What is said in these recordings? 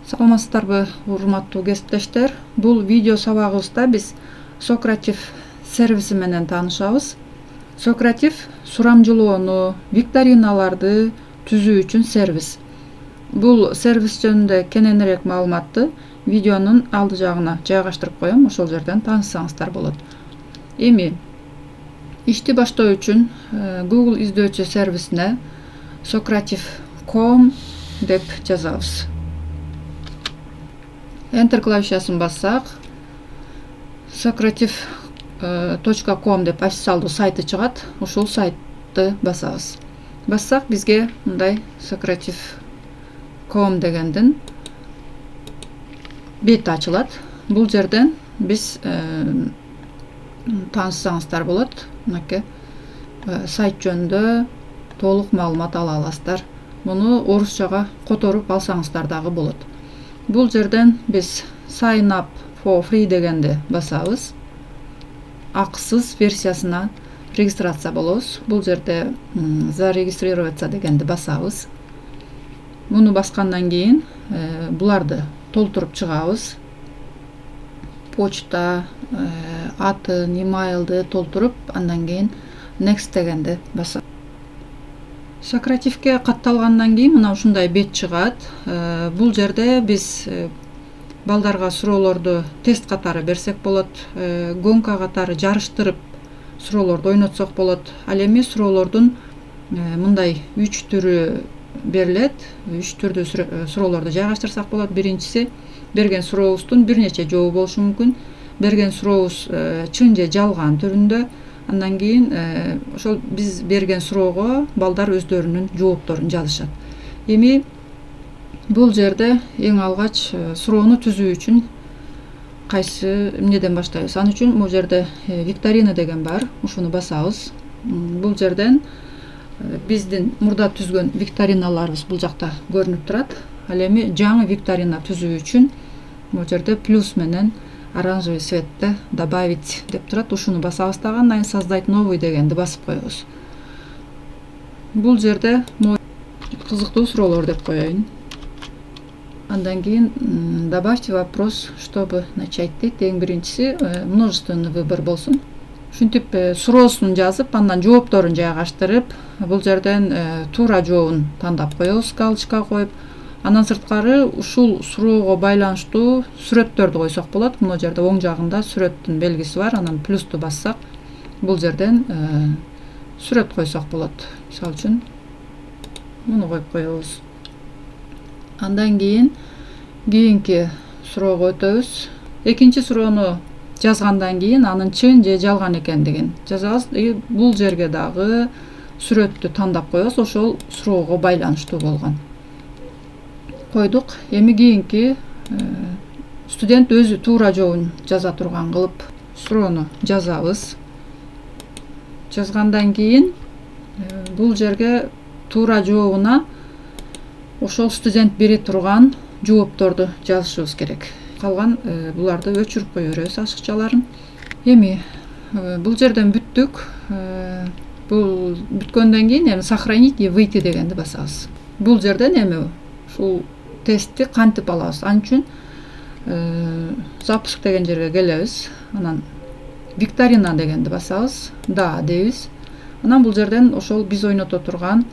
Саламатсыздарбы, урматтуу кесиптештер. Бул видео сабагыбызда биз Socrative сервиси менен таанышабыз. Socrative сурамжылоону, викториналарды түзүү үчүн сервис. Бул сервис жөнүндө кененирээк маалыматты видеонун алды жагына жайгаштырып коем, ошол жерден таанышсаңыздар болот. Эми ишти баштоо үчүн Google издөөчү сервисине Socrative.com деп жазабыз. Enter клавишасын бассак, Socrative.com деп официалдуу сайты чыгат. Ошол сайтты басабыз. Бассак бизге мындай Socrative.com дегендин бети ачылат. Бул жерден биз таанышсаңыздар болот. Мынакей сайт жөнүндө толук маалымат ала аласыздар. Муну орусчага которуп алсаңыздар дагы болот. Бул жерден биз sign up for free дегенди басабыз. Акысыз версиясына регистрация болобуз. Бул жерде зарегистрироваться дегенди басабыз. Муну баскандан кийин буларды толтуруп чыгабыз. Почта, атын, имейлди толтуруп, андан кийин next дегенди басабыз. Socrative'ге катталгандан кийин мына ушундай бет чыгат. Бул жерде биз балдарга суроолорду тест катары берсек болот, гонка катары жарыштырып суроолорду ойнотсок болот. Ал эми суроолордун мындай 3 түрү берилет. 3 түрдүү суроолорду жайгаштырсак болот. Биринчиси берген сурообуздун бир нече жообу болушу мүмкүн. Берген сурообуз чын же жалган түрүндө. Андан кийин ошол биз берген суроого балдар өздөрүнүн жоопторун жазышат. Эми бул жерде эң алгач суроону түзүү үчүн кайсы эмнеден баштайбыз? Ал үчүн бул жерде викторина деген бар. Ушуну басабыз. Бул жерден биздин мурда түзгөн викториналарыбыз бул жакта көрүнүп турат. Ал эми жаңы викторина түзүү үчүн бул жерде плюс менен оранжевый цветти добавить деп турат. Ушуну басабыз дагы, андан кийин создать новый дегенди басып коебуз. Бул жерде кызыктуу суроолор деп коеюн. Андан кийин добавьте вопрос, чтобы начать дейт. Эң биринчиси множественный выбор болсун. Ушинтип суроосун жазып, андан жоопторун жайгаштырып, бул жерден туура жообун тандап коебуз, галочка коюп. Андан сырткары ушул суроого байланыштуу сүрөттөрдү койсок болот. Мына жерде оң жагында сүрөттүн белгиси бар. Анан плюсту бассак, бул жерден сүрөт койсок болот. Мисалы үчүн муну коюп коебуз. Андан кийинки суроого өтөбүз. Экинчи суроону жазгандан кийин анын чын же жалган экендигин жазабыз. Бул жерге дагы сүрөттү тандап коебуз. Ошол суроого байланыштуу болгон. Койдук. Эми кийинки студент өзү туура жообун жаза турган кылып суроону жазабыз. Жазгандан кийин бул жерге туура жообуна ошол студент бере турган жоопторду жазышыбыз керек. Калган буларды өчүрүп кое беребиз ашыкчаларын. Эми бул жерден бүттүк. Бул бүткөндөн кийин эми сохранить и выйти дегенди басабыз. Бул жерден эми ушул тестти кантип алабыз? Ал үчүн запуск деген жерге келебиз. Анан викторина дегенди басабыз. Да дейбиз. Анан бул жерден ошол биз ойното турган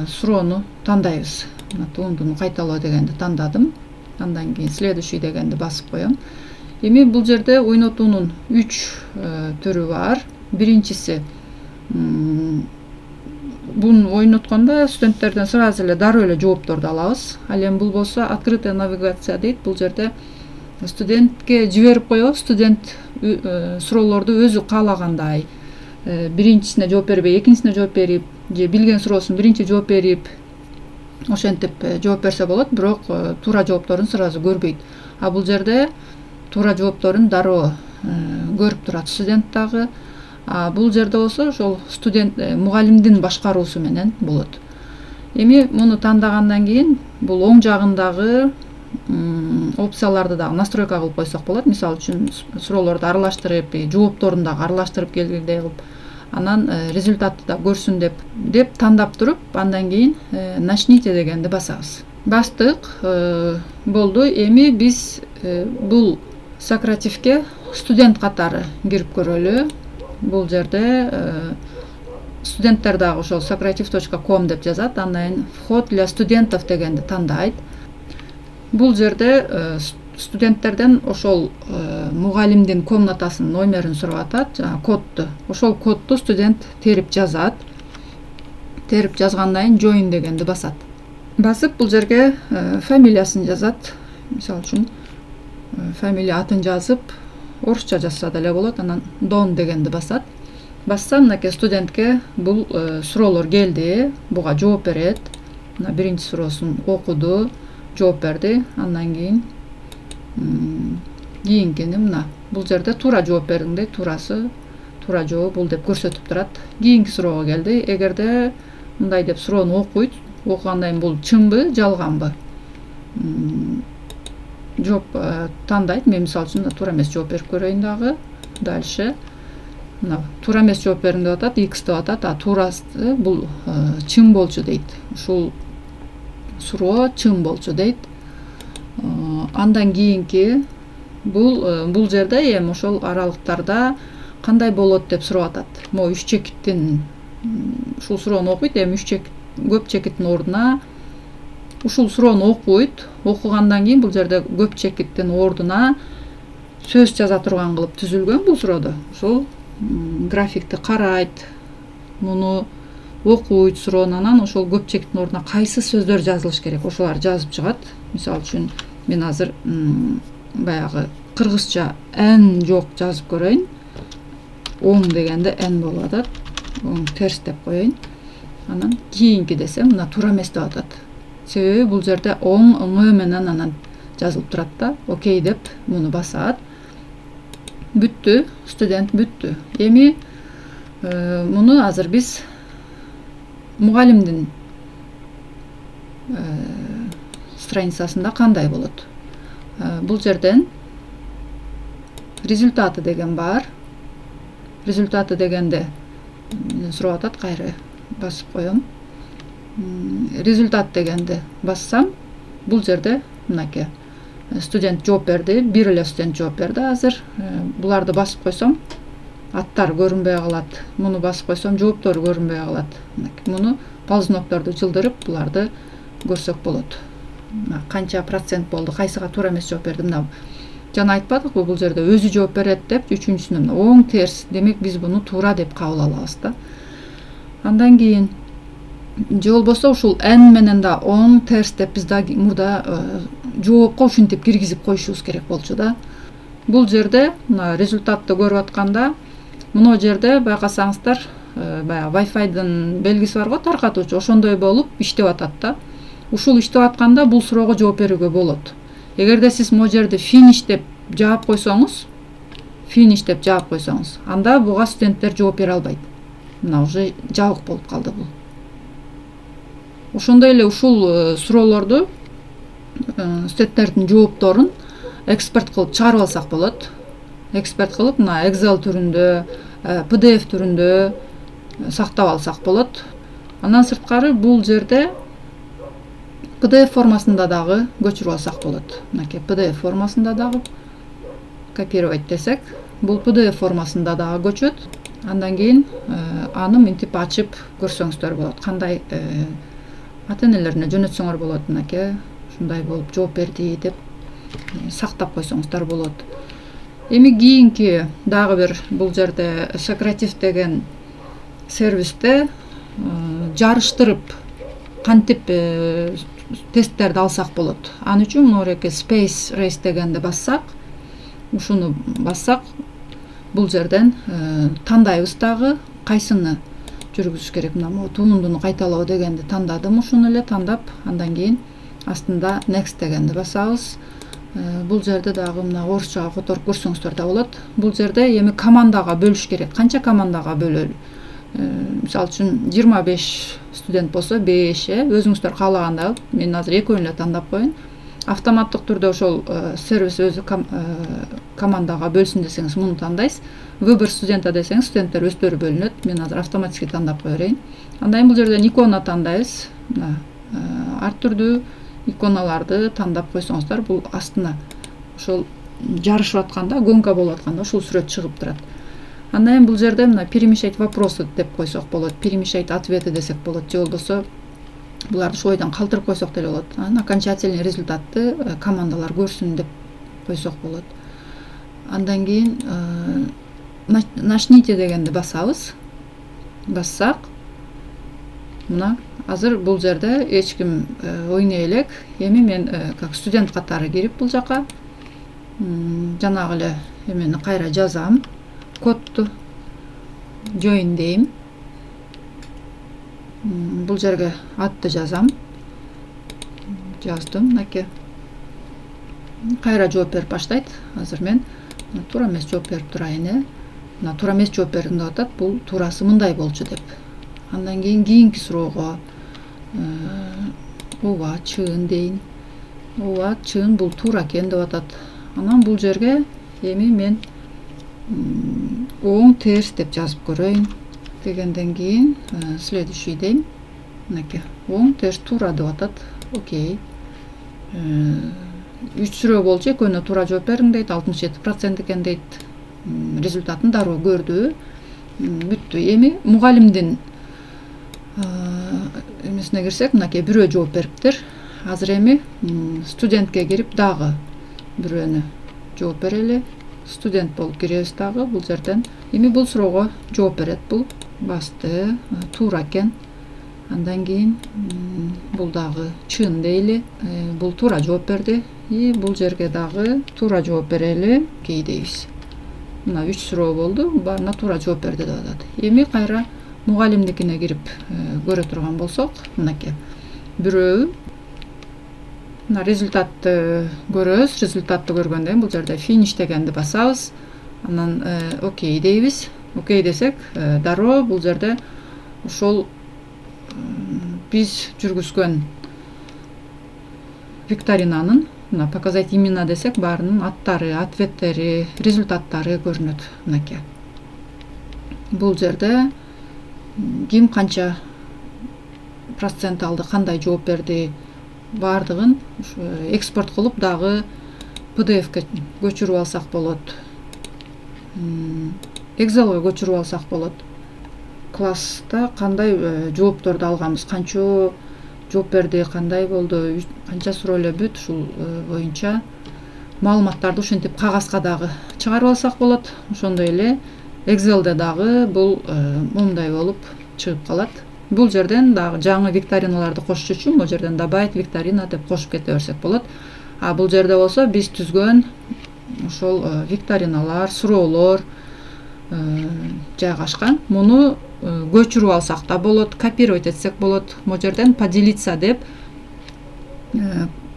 суроону тандайбыз. Мына туындуну кайталоо дегенди тандадым. Андан кийин следующий дегенди басып коем. Эми бул жерде ойнотуунун 3 түрү бар. Биринчиси буну ойноткондо студенттерден сразу эле дароо эле жоопторду алабыз. Ал эми бул болсо открытая навигация дейт. Бул жерде студентке жиберип коебуз. Студент суроолорду өзү каалагандай биринчисине жооп бербей, экинчисине жооп берип, же билген суроосун биринчи жооп берип, ошентип жооп берсе болот, бирок туура жоопторун сразу көрбөйт. А бул жерде туура жоопторун дароо көрүп турат студент дагы. Бул жерде болсо ошол студент мугалимдин башкаруусу менен болот. Эми муну тандагандан кийин бул оң жагындагы опцияларды дагы настройка кылып койсок болот. Мисалы үчүн суроолорду аралаштырып, жоопторун дагы аралаштырып келгилдей кылып, анан результатты да көрсүн деп тандап туруп, андан кийин начните дегенди басабыз. Бастык. Болду. Эми биз бул сокративке студент катары кирип көрөлү. Бул жерде студенттер дагы ошол socrativ.com деп жазат. Андан вход для студентов дегенди тандайт. Бул жерде студенттерден ошол мугалимдин комнатасынын номерин сурап атат, жана кодду. Ошол кодду студент терип жазат. Терип жазгандан кийин join дегенди басат. Басып бул жерге фамилиясын жазат. Мисалы үчүн фамилия атын жазып, орусча жазса деле болот. Анан don дегенди басат. Басса мынакей студентке бул суроолор келди, буга жооп берет. Мына биринчи суроосун окуду, жооп берди. Андан кийин кийинкини мына бул жерде туура жооп бердиң дейт, туура жооп бул деп көрсөтүп турат. Кийинки суроого келди. Эгерде мындай деп суроону окуйт, окугандан кийин бул чынбы, жалганбы? Жооп тандайт. Мен мисалы үчүн туура эмес жооп берип көрөйүн дагы. Дальше мына туура эмес жооп бердиң деп атат, X деп атат. А туурасы бул чын болчу дейт. Ушул суроо чын болчу дейт. Андан кийинки бул жерде эми ошол аралыктарда кандай болот деп сурап атат. Могу 3 чекиттин ушул суроону окуйт. Эми 3 чекит, көп чекиттин ордуна ушул суроону окуйт. Окугандан кийин бул жерде көп чекиттин ордуна сөз жаза турган кылып түзүлгөн бул суроодо. Ушул графикти карайт, муну окуйт суроону, анан ошол көп чекиттин ордуна кайсы сөздөр жазылыш керек, ошоларды жазып чыгат. Мисалы үчүн мен азыр баягы кыргызча н жок жазып көрөйүн. Оң дегенде н болуп атат. Оң терс деп коеюн. Анан кийинки десем, мына туура эмес деп атат. Себеби бул жерде оң ң менен анан жазылып турат да. Окей деп муну басат. Бүттү, студент бүттү. Эми муну азыр биз мугалимдин страницасында кандай болот? Бул жерден результаты деген бар. Результаты дегенде сурап атат, кайра басып коем. Результат дегенде бассам, бул жерде мынакей студент жооп берди, бир эле студент жооп берди азыр. Буларды басып койсом, аттар көрүнбөй калат. Муну басып койсом, жооптору көрүнбөй калат. Муну ползнокторду жылдырып, буларды көрсөк болот. Канча процент болду, кайсыга туура эмес жооп берди. Мына жана айтпадыкпы, бул жерде өзү жооп берет деп, үчүнчүсүнө оң терс. Демек биз буну туура деп кабыл алабыз да. Андан кийин же болбосо ушул n менен да оң терс деп биз да мурда жоопко ушинтип киргизип коюшубуз керек болчу да. Бул жерде мына результатты көрүп атканда, мына жерде байкасаңыздар, баягы Wi-Fi'дын белгиси бар го, таркатуучу, ошондой болуп иштеп атат да. Ушул иштеп атканда бул суроого жооп берүүгө болот. Эгерде сиз могу жерде finish деп жаап койсоңуз, анда буга студенттер жооп бере албайт. Мына уже жабык болуп калды бул. Ошондой эле ушул суроолорду студенттердин жоопторун экспорт кылып чыгарып алсак болот. Экспорт кылып мына Excel түрүндө, PDF түрүндө сактап алсак болот. Андан сырткары бул жерде PDF формасында дагы көчүрүп алсак болот. Мынакей PDF формасында дагы копировать десек, бул PDF формасында дагы көчөт. Андан кийин аны мынтип ачып көрсөңүздөр болот. Кандай ата-энелерине жөнөтсөңөр болот. Мынакей ушундай болуп жооп берди деп сактап койсоңуздар болот. Эми кийинки дагы бир бул жерде Socrative деген сервисте жарыштырып кантип тесттерди алсак болот. Аны үчүн мынуреке Space Race дегенди бассак, ушуну бассак, бул жерден тандайбыз дагы кайсыны жүргүзүш керек. Мына турундуну кайталоо дегенди тандадым, ушуну эле тандап, андан кийин астында next дегенди басабыз. Бул жерде дагы мына орусчага которуп көрсөңүздөр да болот. Бул жерде эми командага бөлүш керек. Канча командага бөлөлү? Мисалы үчүн 25 студент болсо 5, өзүңүздөр каалагандай. Мен азыр экөөнү эле тандап коеюн. Автоматтык түрдө ошол сервис өзү командага бөлсүн десеңиз муну тандайсыз. Выбор студента десеңиз студенттер өздөрү бөлүнөт. Мен азыр автоматически тандап кое берейин. Андан кийин бул жерден икона тандайбыз. Ар түрдүү иконаларды тандап койсоңуздар, бул астына ошол жарышып атканда, гонка болуп атканда ушул сүрөт чыгып турат. Андан кийин бул жерде мына перемещать вопросы деп койсок болот, перемещать ответы десек болот, же болбосо буларды ушу ойдон калтырып койсок деле болот. Анан окончательный результатты командалар көрсүн деп койсок болот. Андан кийин начните дегенди басабыз. Бассак, мына азыр бул жерде эч ким ойной элек. Эми мен как студент катары кирип бул жака жанагы эле эмени кайра жазам. Кодду join дейм. Бул жерге атты жазам. Жаздым, мынакей. Кайра жооп берип баштайт. Азыр мен туура эмес жооп берип турайын. Мына туура эмес жооп бердим деп атат. Бул туурасы мындай болчу деп. Андан кийинки суроого ооба, чын дейин. Ооба, чын, бул туура экен деп атат. Анан бул жерге эми мен оң терс деп жазып көрөйүн дегенден кийин следующий дейм. Мынакей, оң терс туура деп атат. Окей. 3 сүрөө болчу, экөөнө туура жооп бердиң дейт, 67% экен дейт. Результатын дароо көрдү. Бүттү. Эми мугалимдин эмесине кирсек, мынакей бирөө жооп бериптир. Азыр эми студентке кирип дагы бирөөнү жооп берели. Студент болуп киребиз дагы бул жерден. Эми бул суроого жооп берет. Бул басты, туура экен. Андан кийин бул дагы чын дейли. Бул туура жооп берди. И бул жерге дагы туура жооп берели. Окей дейбиз. Мына 3 суроо болду. Баарына туура жооп берди деп атат. Эми кайра мугалимдикине кирип көрө турган болсок, мынакей. Бирөө мына результатты көрөбүз. Результатты көргөндөн кийин бул жерде finish дегенди басабыз. Анан окей дейбиз. Окей десек, дароо бул жерде ошол биз жүргүзгөн викторинанын, мына показать имена десек, баарынын аттары, ответтери, результаттары көрүнөт. Мынакей. Бул жерде ким канча процент алды, кандай жооп берди, баардыгын экспорт кылып дагы PDF-ке көчүрүп алсак болот. Excel'га көчүрүп алсак болот. Класста кандай жоопторду алганбыз, канча жооп берди, кандай болду, канча суроо эле бүт, ушул боюнча маалыматтарды ушинтип кагазга дагы чыгарып алсак болот. Ошондой эле Excel'де дагы бул момундай болуп чыгып калат. Бул жерден дагы жаңы викториналарды кошуш үчүн бул жерден добавить викторина деп кошуп кете берсек болот. А бул жерде болсо биз түзгөн ошол викториналар, суроолор жайгашкан. Муну көчүрүп алсак да болот, копировать этсек болот. Бул жерден поделиться деп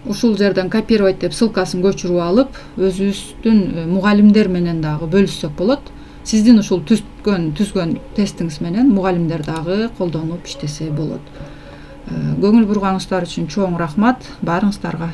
ушул жерден копировать деп ссылкасын көчүрүп алып, өзүбүздүн мугалимдер менен дагы бөлүшсөк болот. Сиздин ушул түзгөн тестиңиз менен мугалимдер дагы колдонуп иштесе болот. Көңүл бурганыңыздар үчүн чоң рахмат. Баарыңыздарга